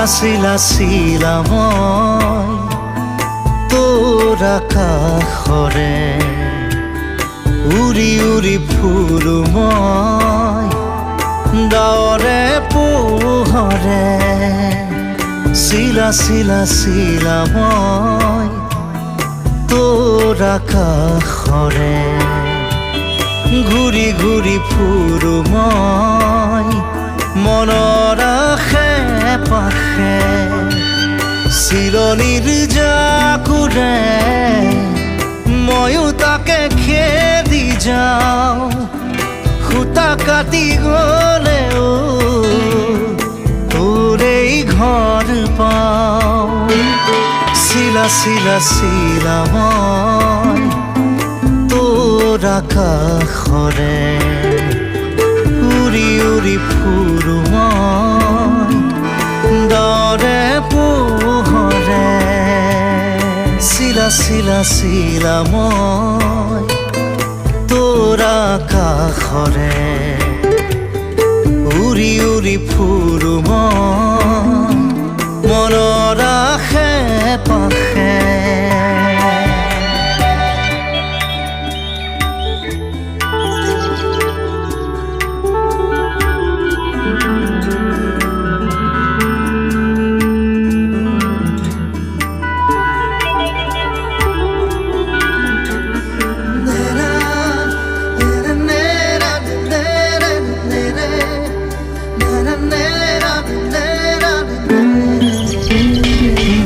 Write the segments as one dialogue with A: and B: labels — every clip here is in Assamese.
A: চিলা চিলা মই তোৰ আকাশৰে উৰি উৰি ফুৰো মই ডাৱৰে পোহৰে চিলা চিলা চিলা মই তোৰ আকাশৰে ঘূৰি ঘূৰি ফুৰো মই মনৰ আশে পাশে চিৰণিৰ জাকুৰে ময়ো তাকে খেদি যাওঁ সূতা কাটি গ'লেও তোৰেই ঘৰ পাওঁ চিলা চিলা চিলা মই তোৰ আকাশৰে উৰি উৰি ফুৰো মই ডাৱৰে পোহৰে চিলা চিলা চিলা মই তোৰ আকাশৰে উৰি উৰি ফুৰো মই মনৰ আশে পাশে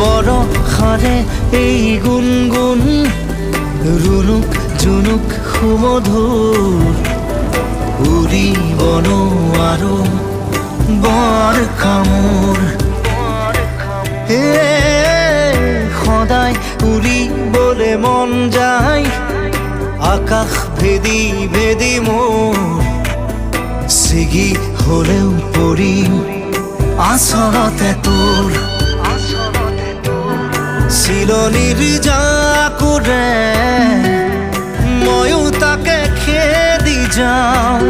A: বৰষাৰে এই গুণগুণ ৰুণুক জুনুক সুমধুৰ উৰিব নোৱাৰো বৰ কামোৰ সদায় উৰিবলে মন যায় আকাশ ভেদি ভেদি মোৰ ছিগি হলেও পৰিম আচলতে তোৰ চিলনিৰ জাকুৰে ময়ো তাকে খেদি যাওঁ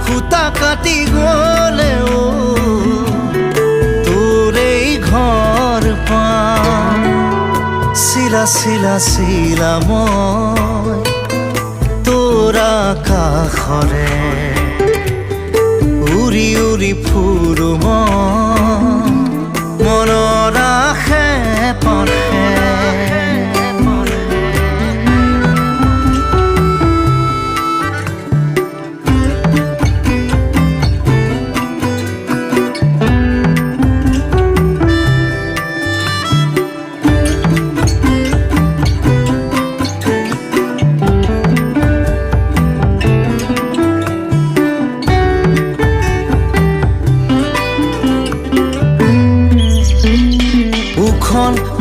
A: সূতা কাটি গ'লেও তোৰেই ঘৰ পাওঁ চিলা চিলা চিলা মই তোৰ আকাশৰে উৰি উৰি ফুৰো মই মনৰ আশে পাশে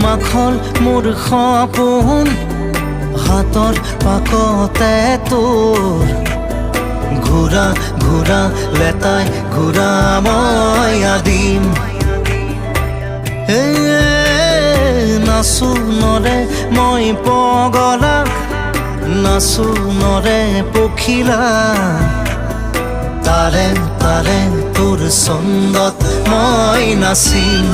A: মাখল মোৰ সপোন হাতৰ পাকতে তোৰ ঘূৰা ঘূৰা লেতাই ঘূৰা মই আদিম নাচো নৰে মই পগলা নাচো নৰে পখিলা তাৰে তাৰে তোৰ ছন্দত মই নাচিম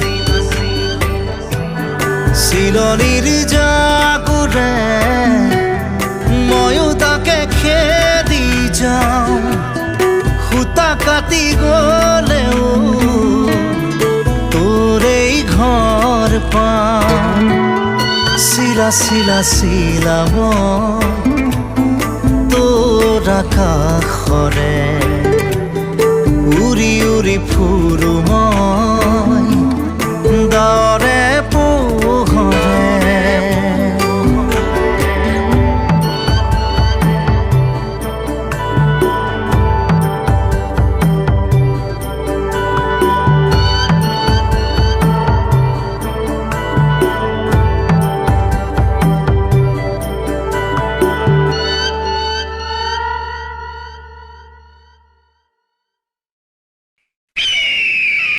A: চিলনিৰ জাকুৰে ময়ো তাকে খেদি যাওঁ সূতা কাটি গ'লেও তোৰেই ঘৰ পাওঁ চিলা চিলা চিলা মই তোৰ আকাশৰে উৰি উৰি ফুৰো মই ডাৱৰ